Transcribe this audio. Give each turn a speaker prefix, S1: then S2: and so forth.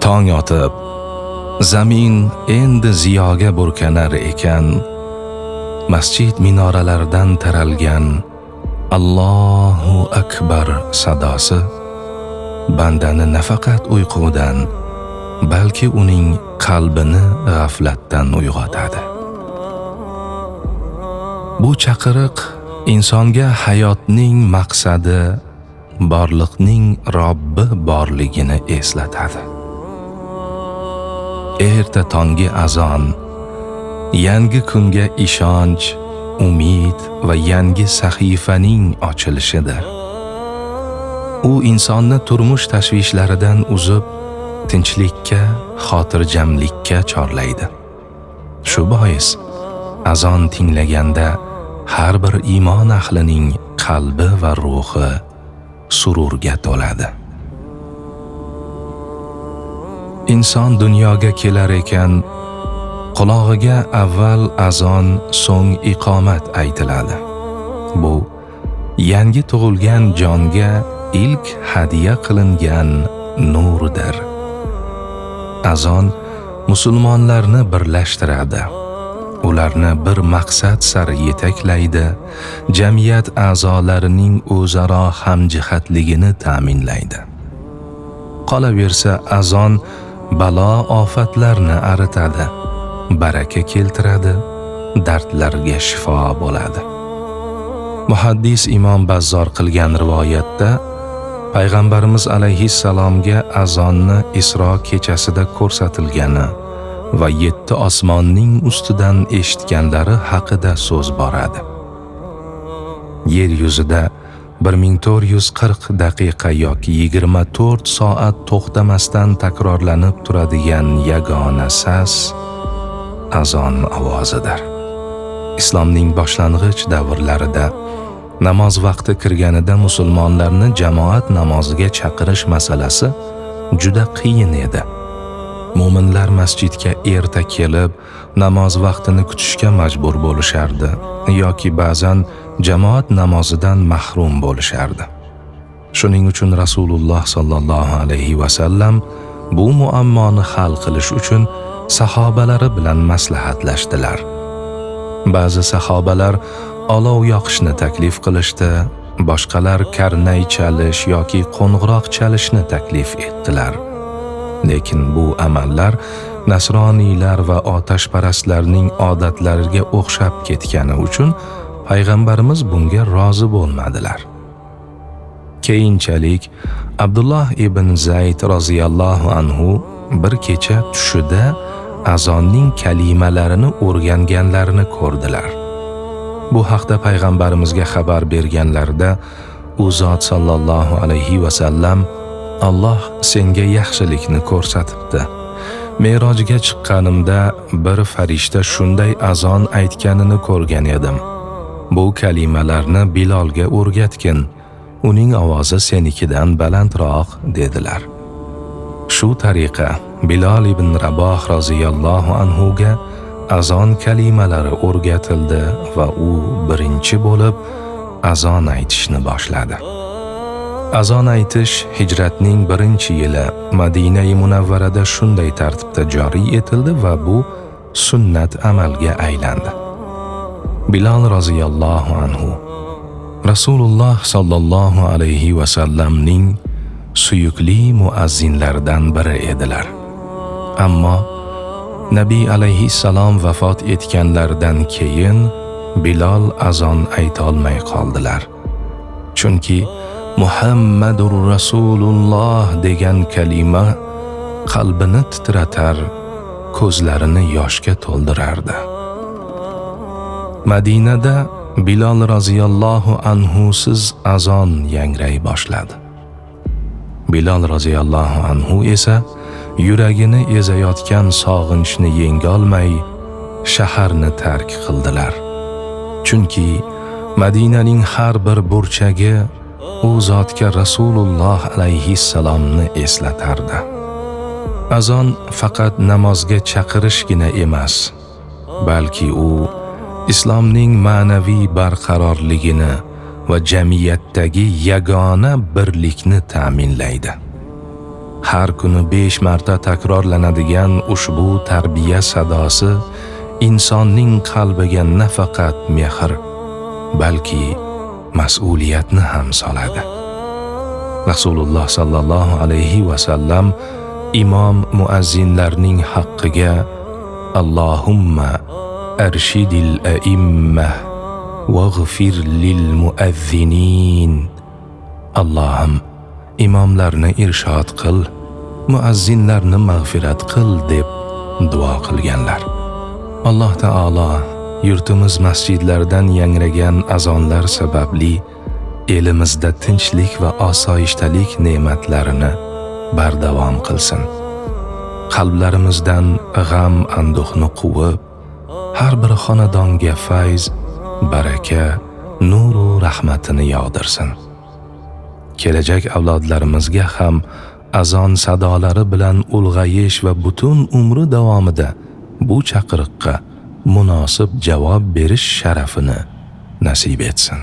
S1: Tong otib, zamin endi ziyoga burkanar ekan, masjid minoralaridan taralgan Allohu akbar sadosi bandani nafaqat uyqudan, balki uning qalbini g'aflatdan uyg'otadi. Bu chaqiriq insonga hayotning maqsadi, borliqning Robbi borligini eslatadi. Erta tongi azon yangi kunga ishonch, umid va yangi sahifaning ochilishidir. U insonni turmush tashvishlaridan uzib, tinchlikka, xotirjamlikka chorlaydi. Shu bois azon tinglaganda har bir iymon ahlining qalbi va ruhi sururga to'ladi. Inson dunyoga kelar ekan, qulog'iga avval azon, so'ng iqomat aytiladi. Bu yangi tug'ilgan jonga ilk hadya qilingan nurdir. Azon musulmonlarni birlashtiradi. Ularni bir maqsad sari yetaklaydi, jamiyat a'zolarining o'zaro hamjihatligini ta'minlaydi. Qolaversa azon balo ofatlarni aritadi, baraka keltiradi, dardlarga shifo bo'ladi. Muhaddis Imom Bazzor qilgan rivoyatda Payg'ambarimiz alayhissalomga azonni Isro kechasida ko'rsatilgani va 7 osmonning ustidan eshitganlari haqida so'z boradi. Yer yuzida 1440 daqiqa yoki 24 soat to'xtamasdan takrorlanib turadigan yagona sas azon ovozidir. Islomning boshlang'ich davrlarida namoz vaqti kirganida musulmonlarni jamoat namoziga chaqirish masalasi juda qiyin edi. Mo'minlar masjidga erta kelib, namoz vaqtini kutishga majbur bo'lishardi yoki ba'zan jamoat namozidan mahrum bo'lishardi. Shuning uchun Rasululloh sallallohu alayhi va sallam bu muammoni hal qilish uchun sahobalari bilan maslahatlashdilar. Ba'zi sahobalar olov yoqishni taklif qilishdi, boshqalar karnay chalish yoki qo'ng'iroq chalishni taklif etdilar. Lekin bu amallar nasroniylar va otashparastlarning odatlariga o'xshab ketgani uchun payg'ambarimiz bunga rozi bo'lmadilar. Keyinchalik Abdulloh ibn Zayd roziyallohu anhu bir kecha tushida azonning kalimalarini o'rganganlarini ko'rdilar. Bu haqda payg'ambarimizga xabar berganlarida u zot sallallohu alayhi va sallam Alloh senga yaxshilikni ko'rsatibdi. Me'rojga chiqqanimda bir farishta shunday azon aytganini ko'rgan edim. Bu kalimalarni Bilolga o'rgatgin. Uning ovozi senikidan balandroq dedilar. Shu tariqa Bilol ibn Raboh roziyallohu anhuga azon kalimalari o'rgatildi va u birinchi bo'lib azon aytishni boshladi. Azon aytish hijratning 1-yili Madina-i Munavvarada shunday tartibda joriy etildi va bu sunnat amalga aylandi. Bilol roziyallohu anhu Rasululloh sallallohu alayhi va sallamning suyukli muazzinlaridan biri edilar. Ammo Nabiy alayhissalom vafot etganlaridan keyin Bilol azon ayta olmay qoldilar. Chunki Muhammadur Rasululloh degan kalima qalbini titratar, ko'zlarini yoshga to'ldirardi. Madinada Bilol roziyallohu anhu siz azon yangray boshladi. Bilol roziyallohu anhu esa yuragini ezayotgan sog'inchni yengolmay shaharni tark qildilar. Chunki Madinaning har bir burchagi u zotga Rasululloh alayhissalomni eslatardi. Azon faqat namozga chaqirishgina emas, balki u islomning ma'naviy barqarorligini va jamiyatdagi yagona birlikni ta'minlaydi. har kuni 5 marta takrorlanadigan ushbu tarbiya sadosi insonning qalbiga nafaqat mehr, balki mas'uliyatni ham soladi. Rasululloh sallallohu alayhi va sallam imom muazzinlarning haqqiga Allohumma arshidil a'immah waghfir lil muazzinin, Allohim imomlarni irshod qil, muazzinlarni mag'firat qil deb duo qilganlar. Alloh taolo yurtimiz masjidlaridan yangragan azonlar sababli elimizda tinchlik va osoyishtalik ne'matlarini bardavom qilsin. Qalblarimizdan g'am anduhni quvib, har bir xonadonga fayz, baraka, nur va rahmatini yog'dirsin. Kelajak avlodlarimizga ham azon sadolari bilan ulg'ayish va butun umri davomida bu chaqiriqqa munosib javob berish sharafini nasib etsin.